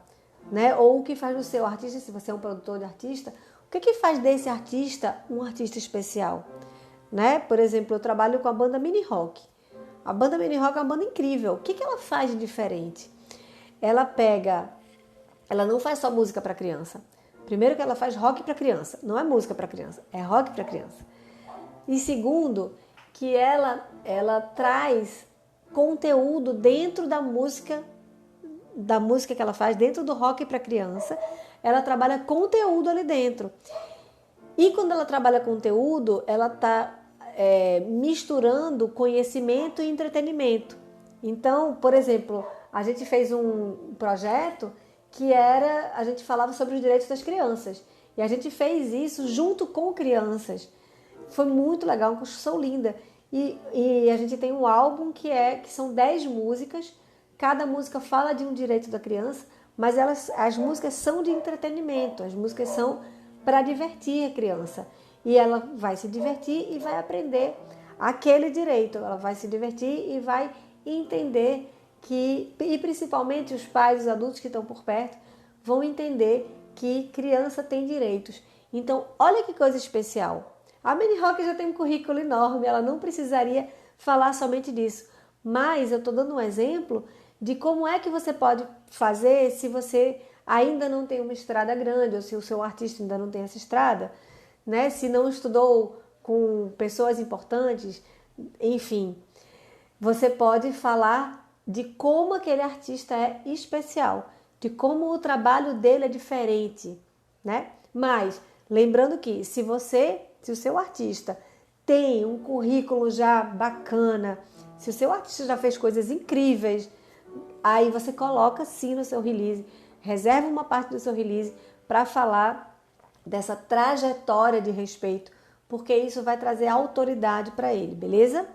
né? Ou o que faz do seu artista, se você é um produtor de artista, o que faz desse artista um artista especial, né? Por exemplo, eu trabalho com a banda Mini Rock. A banda Mini Rock é uma banda incrível. O que ela faz de diferente? Ela não faz só música para criança. Primeiro que ela faz rock para criança, não é música para criança, é rock para criança. E segundo, que ela traz conteúdo dentro da música que ela faz, dentro do rock para criança, ela trabalha conteúdo ali dentro. E quando ela trabalha conteúdo, ela está misturando conhecimento e entretenimento. Então, por exemplo, a gente fez um projeto que a gente falava sobre os direitos das crianças. E a gente fez isso junto com crianças. Foi muito legal, uma construção linda. E a gente tem um álbum que são 10 músicas. Cada música fala de um direito da criança, mas as músicas são de entretenimento, as músicas são para divertir a criança. E ela vai se divertir e vai aprender aquele direito. Ela vai se divertir e vai entender e principalmente os pais, os adultos que estão por perto, vão entender que criança tem direitos. Então, olha que coisa especial. A Mini Rock já tem um currículo enorme, ela não precisaria falar somente disso. Mas eu estou dando um exemplo de como é que você pode fazer se você ainda não tem uma estrada grande, ou se o seu artista ainda não tem essa estrada, né? Se não estudou com pessoas importantes, enfim. Você pode falar de como aquele artista é especial, de como o trabalho dele é diferente, né? Mas, lembrando que se o seu artista tem um currículo já bacana, se o seu artista já fez coisas incríveis, aí você coloca sim no seu release, reserva uma parte do seu release para falar dessa trajetória de respeito, porque isso vai trazer autoridade para ele, beleza?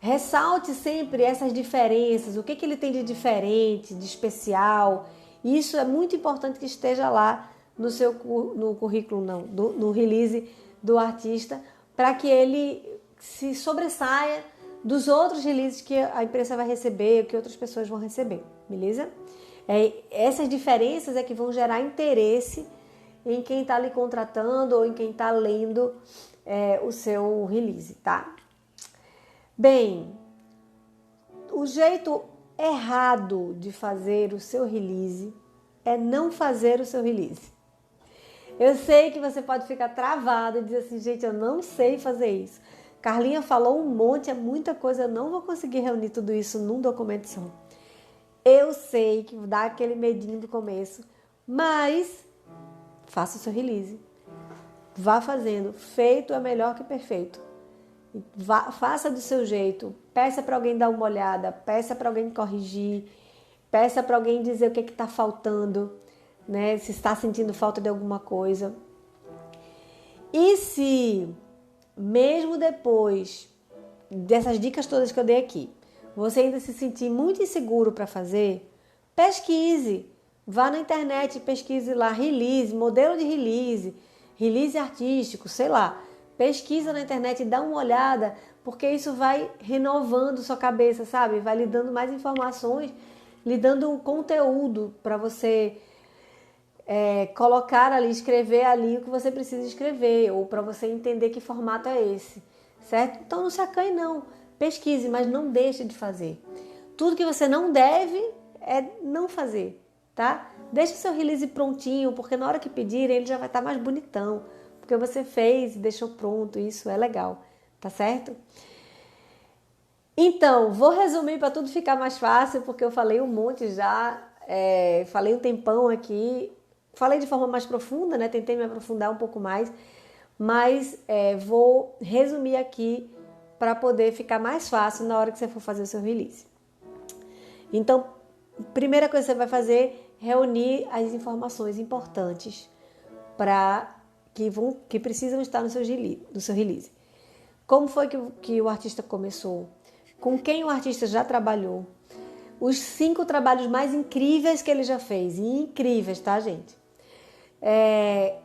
Ressalte sempre essas diferenças, o que ele tem de diferente, de especial. Isso é muito importante que esteja lá no currículo, não, no release do artista, para que ele se sobressaia dos outros releases que a imprensa vai receber, que outras pessoas vão receber, beleza? Essas diferenças é que vão gerar interesse em quem está lhe contratando ou em quem está lendo o seu release, tá? Bem, o jeito errado de fazer o seu release é não fazer o seu release. Eu sei que você pode ficar travado e dizer assim, gente, eu não sei fazer isso. Carlinha falou um monte, é muita coisa, eu não vou conseguir reunir tudo isso num documento só. Eu sei que dá aquele medinho do começo, mas faça o seu release. Vá fazendo. Feito é melhor que perfeito. Faça do seu jeito. Peça para alguém dar uma olhada, peça para alguém corrigir, peça para alguém dizer o que está faltando, né? Se está sentindo falta de alguma coisa. E se, mesmo depois dessas dicas todas que eu dei aqui, você ainda se sentir muito inseguro para fazer, pesquise. Vá na internet, pesquise lá, release, modelo de release, release artístico, sei lá. Pesquisa na internet e dá uma olhada, porque isso vai renovando sua cabeça, sabe? Vai lhe dando mais informações, lhe dando conteúdo para você colocar ali, escrever ali o que você precisa escrever, ou para você entender que formato é esse, certo? Então não se acanhe não, pesquise, mas não deixe de fazer. Tudo que você não deve é não fazer, tá? Deixe o seu release prontinho, porque na hora que pedirem ele já vai estar mais bonitão, porque você fez e deixou pronto, isso é legal, tá certo? Então, vou resumir para tudo ficar mais fácil, porque eu falei um monte já, falei um tempão aqui, falei de forma mais profunda, né? Tentei me aprofundar um pouco mais, mas vou resumir aqui para poder ficar mais fácil na hora que você for fazer o seu release. Então, primeira coisa que você vai fazer é reunir as informações importantes que precisam estar no seu release. Como foi que o artista começou? Com quem o artista já trabalhou? Os 5 trabalhos mais incríveis que ele já fez. E incríveis, tá, gente?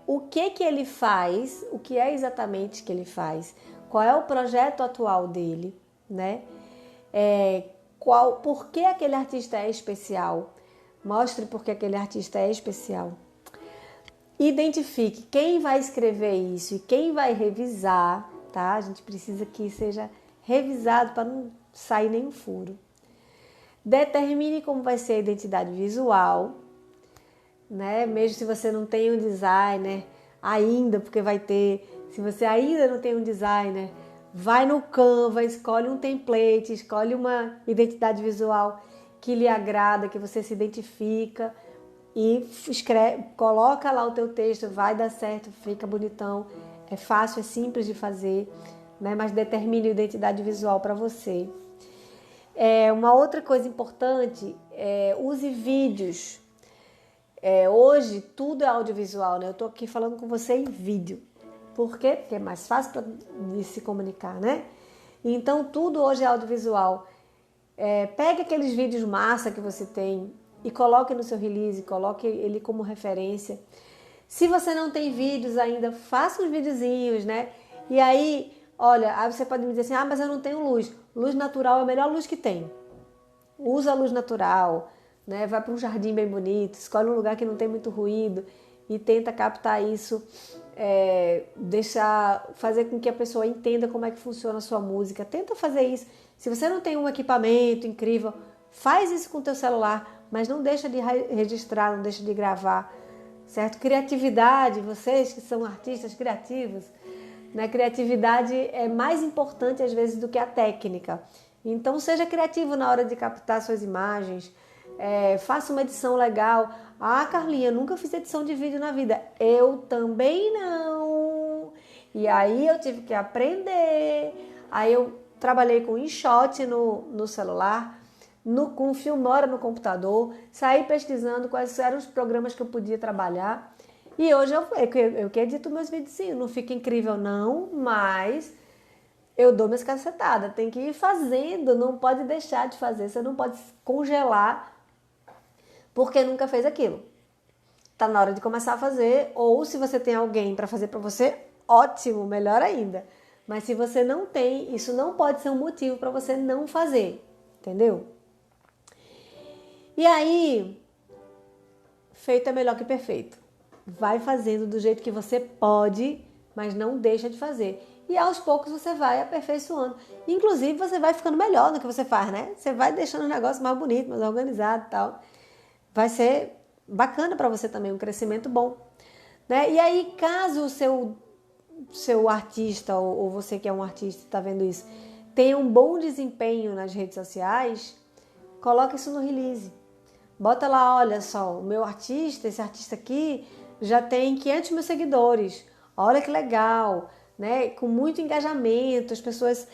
O que ele faz? O que é exatamente que ele faz? Qual é o projeto atual dele, né? Por que aquele artista é especial? Mostre por que aquele artista é especial. Identifique quem vai escrever isso e quem vai revisar, tá? A gente precisa que seja revisado para não sair nenhum furo. Determine como vai ser a identidade visual, né? Mesmo se você não tem um designer ainda, porque vai ter. Se você ainda não tem um designer, vai no Canva, escolhe um template, escolhe uma identidade visual que lhe agrada, que você se identifica e coloca lá o teu texto, vai dar certo, fica bonitão, é fácil, é simples de fazer, né? Mas determine a identidade visual para você. Uma outra coisa importante use vídeos. Hoje tudo é audiovisual, né? Eu tô aqui falando com você em vídeo. Por quê? Porque é mais fácil de se comunicar, né? Então tudo hoje é audiovisual. Pegue aqueles vídeos massa que você tem e coloque no seu release, coloque ele como referência. Se você não tem vídeos ainda, faça uns videozinhos, né? E aí, olha, aí você pode me dizer assim, mas eu não tenho luz. Luz natural é a melhor luz que tem. Usa a luz natural, né? Vai para um jardim bem bonito, escolhe um lugar que não tem muito ruído e tenta captar isso, fazer com que a pessoa entenda como é que funciona a sua música. Tenta fazer isso. Se você não tem um equipamento incrível, faz isso com o teu celular, mas não deixa de registrar, não deixa de gravar, certo? Criatividade, vocês que são artistas criativos, né? Criatividade é mais importante às vezes do que a técnica. Então seja criativo na hora de captar suas imagens, faça uma edição legal. Carlinha, nunca fiz edição de vídeo na vida. Eu também não. E aí eu tive que aprender. Aí eu trabalhei com InShot no celular, com Filmora no computador, saí pesquisando quais eram os programas que eu podia trabalhar. E hoje eu que edito meus vídeos, sim, não fica incrível não, mas eu dou minhas cacetadas. Tem que ir fazendo, não pode deixar de fazer. Você não pode congelar porque nunca fez aquilo. Tá na hora de começar a fazer, ou se você tem alguém para fazer para você, ótimo, melhor ainda. Mas se você não tem, isso não pode ser um motivo para você não fazer, entendeu? E aí, feito é melhor que perfeito. Vai fazendo do jeito que você pode, mas não deixa de fazer. E aos poucos você vai aperfeiçoando. Inclusive, você vai ficando melhor no que você faz, né? Você vai deixando o negócio mais bonito, mais organizado e tal. Vai ser bacana para você também, um crescimento bom. Né? E aí, caso o seu artista, ou você que é um artista e está vendo isso, tenha um bom desempenho nas redes sociais, coloca isso no release. Bota lá, olha só, o meu artista, esse artista aqui, já tem 500 mil seguidores. Olha que legal, né? Com muito engajamento, as pessoas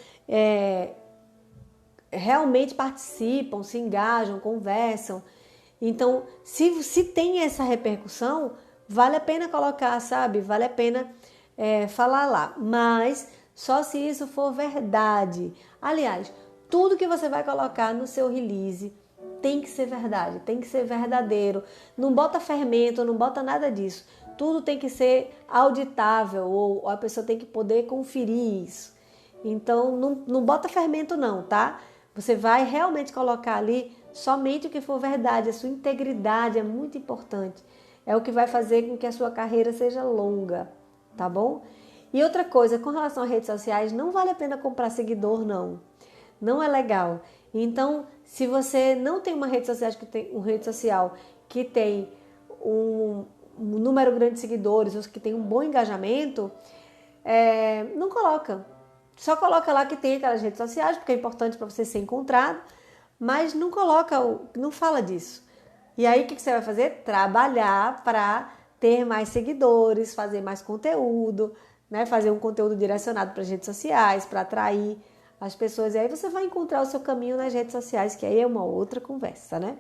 realmente participam, se engajam, conversam. Então, se tem essa repercussão, vale a pena colocar, sabe? Vale a pena falar lá. Mas só se isso for verdade. Aliás, tudo que você vai colocar no seu release tem que ser verdade, tem que ser verdadeiro. Não bota fermento, não bota nada disso. Tudo tem que ser auditável, ou a pessoa tem que poder conferir isso. Então, não bota fermento não, tá? Você vai realmente colocar ali somente o que for verdade. A sua integridade é muito importante. É o que vai fazer com que a sua carreira seja longa, tá bom? E outra coisa, com relação às redes sociais, não vale a pena comprar seguidor, não. Não é legal. Então, se você não tem uma rede social que tem um número grande de seguidores, ou que tem um bom engajamento, não coloca. Só coloca lá que tem aquelas redes sociais, porque é importante para você ser encontrado, mas não coloca, não fala disso. E aí o que você vai fazer? Trabalhar para ter mais seguidores, fazer mais conteúdo, né? Fazer um conteúdo direcionado para as redes sociais, para atrair as pessoas. E aí você vai encontrar o seu caminho nas redes sociais, que aí é uma outra conversa, né?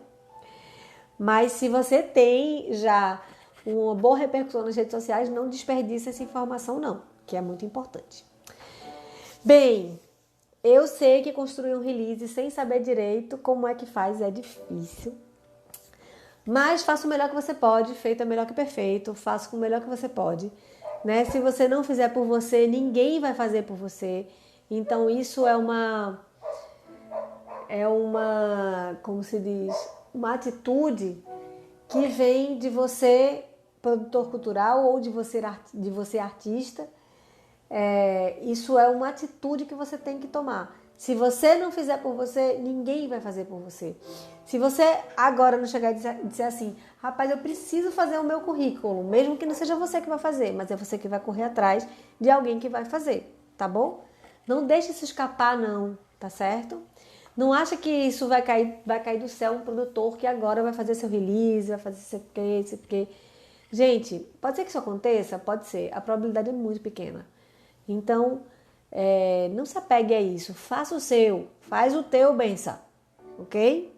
Mas se você tem já uma boa repercussão nas redes sociais, não desperdice essa informação não, que é muito importante. Bem, eu sei que construir um release sem saber direito como é que faz é difícil. Mas faça o melhor que você pode, feito é melhor que perfeito, faça com o melhor que você pode. Né? Se você não fizer por você, ninguém vai fazer por você. Então isso é uma, como se diz, uma atitude que vem de você, produtor cultural, ou de você artista. Isso é uma atitude que você tem que tomar. Se você não fizer por você, ninguém vai fazer por você. Se você agora não chegar e dizer assim, rapaz, eu preciso fazer o meu currículo, mesmo que não seja você que vai fazer, mas é você que vai correr atrás de alguém que vai fazer, tá bom? Não deixe isso escapar não, tá certo? Não acha que isso vai cair do céu um produtor que agora vai fazer seu release, vai fazer isso aqui. Gente, pode ser que isso aconteça? Pode ser. A probabilidade é muito pequena. Então, não se apegue a isso. Faça o seu. Faz o teu, benção. Ok?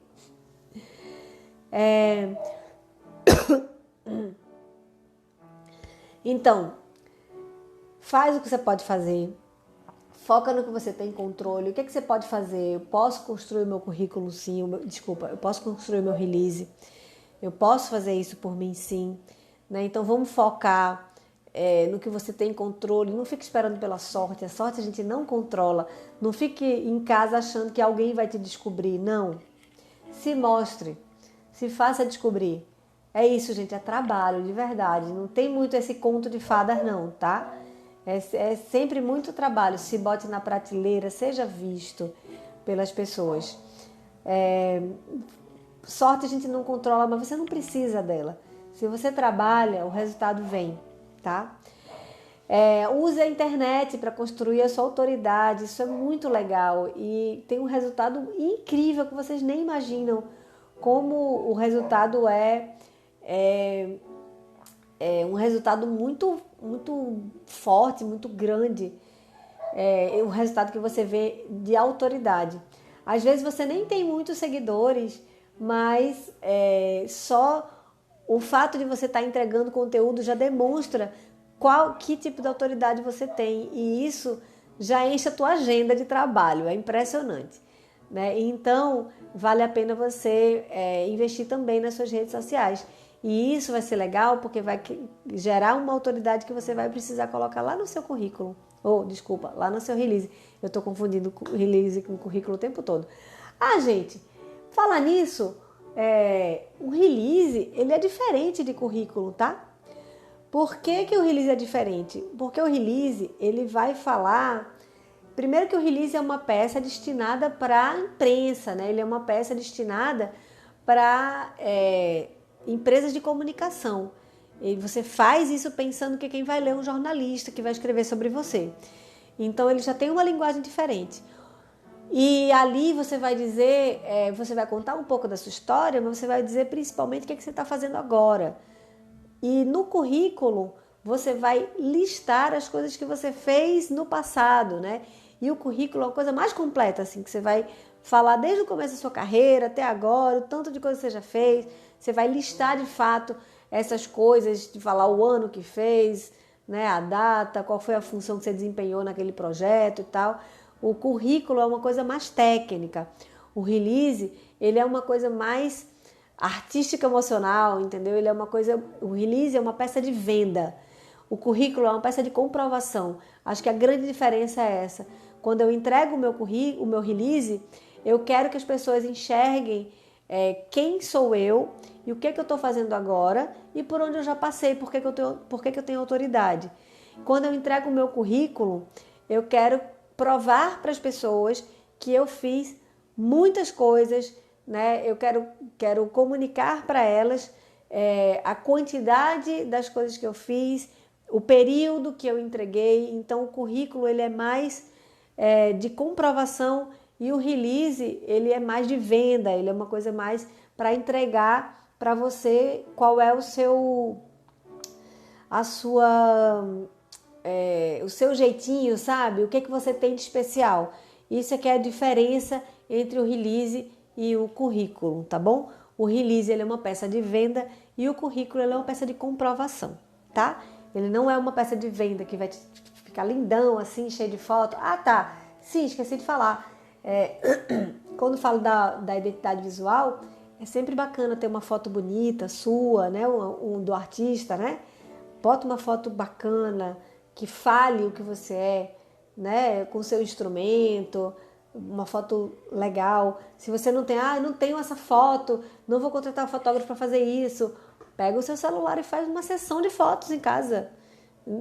Então, faz o que você pode fazer. Foca no que você tem controle. O que você pode fazer? Eu posso construir o meu currículo, sim. Eu posso construir o meu release. Eu posso fazer isso por mim, sim. Né? Então, vamos focar no que você tem controle. Não fique esperando pela sorte. A sorte a gente não controla. Não fique em casa achando que alguém vai te descobrir. Não. Se mostre. Se faça descobrir. É isso, gente. É trabalho, de verdade. Não tem muito esse conto de fadas, não, tá? É sempre muito trabalho. Se bote na prateleira, seja visto pelas pessoas. Sorte a gente não controla, mas você não precisa dela. Se você trabalha, o resultado vem, tá? Use a internet para construir a sua autoridade. Isso é muito legal e tem um resultado incrível que vocês nem imaginam como o resultado é um resultado muito, muito forte, muito grande. O resultado que você vê de autoridade. Às vezes você nem tem muitos seguidores, mas só o fato de você estar entregando conteúdo já demonstra que tipo de autoridade você tem. E isso já enche a tua agenda de trabalho, é impressionante, né? Então, vale a pena você investir também nas suas redes sociais. E isso vai ser legal porque vai gerar uma autoridade que você vai precisar colocar lá no seu currículo. Ou, desculpa, lá no seu release. Eu estou confundindo release com currículo o tempo todo. Ah, gente, falar nisso, o release, ele é diferente de currículo, tá? Por que que o release é diferente? Porque o release, ele vai falar... Primeiro que o release é uma peça destinada para a imprensa, né? Ele é uma peça destinada para empresas de comunicação. E você faz isso pensando que quem vai ler é um jornalista que vai escrever sobre você. Então ele já tem uma linguagem diferente. E ali você vai dizer, você vai contar um pouco da sua história, mas você vai dizer principalmente o que você está fazendo agora. E no currículo você vai listar as coisas que você fez no passado, né? E o currículo é uma coisa mais completa, assim, que você vai falar desde o começo da sua carreira até agora, o tanto de coisa que você já fez. Você vai listar de fato essas coisas, de falar o ano que fez, né? A data, qual foi a função que você desempenhou naquele projeto e tal. O currículo é uma coisa mais técnica. O release, ele é uma coisa mais artística emocional, entendeu? Ele é uma coisa, o release é uma peça de venda. O currículo é uma peça de comprovação. Acho que a grande diferença é essa. Quando eu entrego o meu release, eu quero que as pessoas enxerguem quem sou eu e o que eu estou fazendo agora e por onde eu já passei, por que eu tenho autoridade. Quando eu entrego o meu currículo, eu quero provar para as pessoas que eu fiz muitas coisas, né? Eu quero comunicar para elas a quantidade das coisas que eu fiz, o período que eu entreguei. Então o currículo ele é mais de comprovação e o release ele é mais de venda, ele é uma coisa mais para entregar para você qual é o seu o seu jeitinho, sabe? O que você tem de especial. Isso é que é a diferença entre o release e o currículo, tá bom? O release ele é uma peça de venda e o currículo ele é uma peça de comprovação, tá? Ele não é uma peça de venda que vai ficar lindão assim, cheio de foto. Ah, tá. Sim, esqueci de falar. Quando falo da identidade visual, é sempre bacana ter uma foto bonita sua, né? Do artista, né? Bota uma foto bacana, que fale o que você é, né? Com o seu instrumento, uma foto legal. Se você não tem, eu não tenho essa foto, não vou contratar um fotógrafo para fazer isso. Pega o seu celular e faz uma sessão de fotos em casa.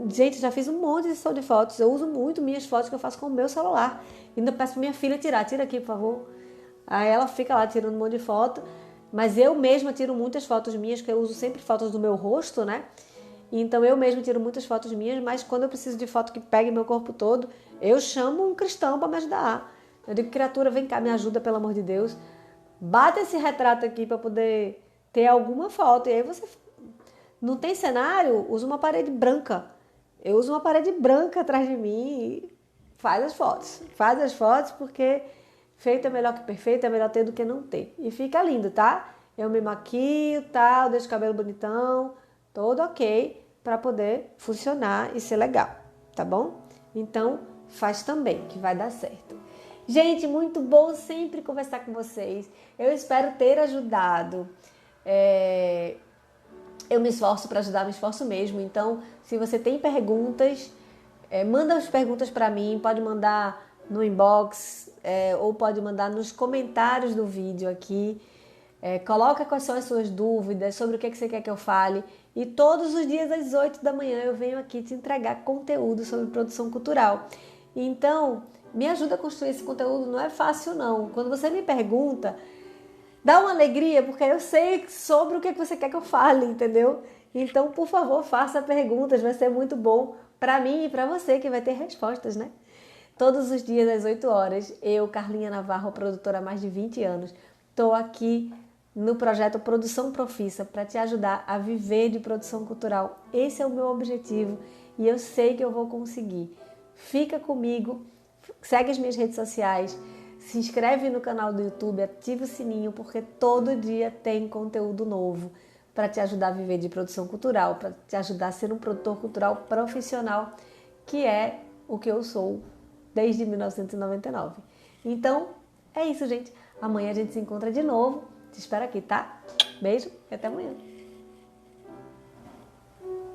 Gente, já fiz um monte de sessão de fotos. Eu uso muito minhas fotos que eu faço com o meu celular. Ainda peço pra minha filha tirar. Tira aqui, por favor. Aí ela fica lá tirando um monte de foto. Mas eu mesma tiro muitas fotos minhas, que eu uso sempre fotos do meu rosto, né? Então eu mesma tiro muitas fotos minhas, mas quando eu preciso de foto que pegue meu corpo todo, eu chamo um cristão para me ajudar. Eu digo, criatura, vem cá, me ajuda, pelo amor de Deus. Bata esse retrato aqui para poder ter alguma foto. E aí você não tem cenário, usa uma parede branca. Eu uso uma parede branca atrás de mim e faz as fotos. Faz as fotos porque feito é melhor que perfeito, é melhor ter do que não ter. E fica lindo, tá? Eu me maquio, tal, deixo o cabelo bonitão, todo ok, para poder funcionar e ser legal, tá bom? Então, faz também, que vai dar certo. Gente, muito bom sempre conversar com vocês. Eu espero ter ajudado. Eu me esforço para ajudar, me esforço mesmo. Então, se você tem perguntas, manda as perguntas para mim. Pode mandar no inbox ou pode mandar nos comentários do vídeo aqui. Coloca quais são as suas dúvidas sobre o que você quer que eu fale. E todos os dias às 8 da manhã eu venho aqui te entregar conteúdo sobre produção cultural. Então, me ajuda a construir esse conteúdo. Não é fácil, não. Quando você me pergunta, dá uma alegria, porque eu sei sobre o que você quer que eu fale, entendeu? Então, por favor, faça perguntas, vai ser muito bom para mim e para você, que vai ter respostas, né? Todos os dias às 8 horas, eu, Carlinha Navarro, produtora há mais de 20 anos, estou aqui no projeto Produção Profissa para te ajudar a viver de produção cultural. Esse é o meu objetivo e eu sei que eu vou conseguir. Fica comigo, segue as minhas redes sociais, se inscreve no canal do YouTube, ativa o sininho, porque todo dia tem conteúdo novo para te ajudar a viver de produção cultural, para te ajudar a ser um produtor cultural profissional, que é o que eu sou desde 1999. Então, é isso, gente. Amanhã a gente se encontra de novo. Te espero aqui, tá? Beijo e até amanhã.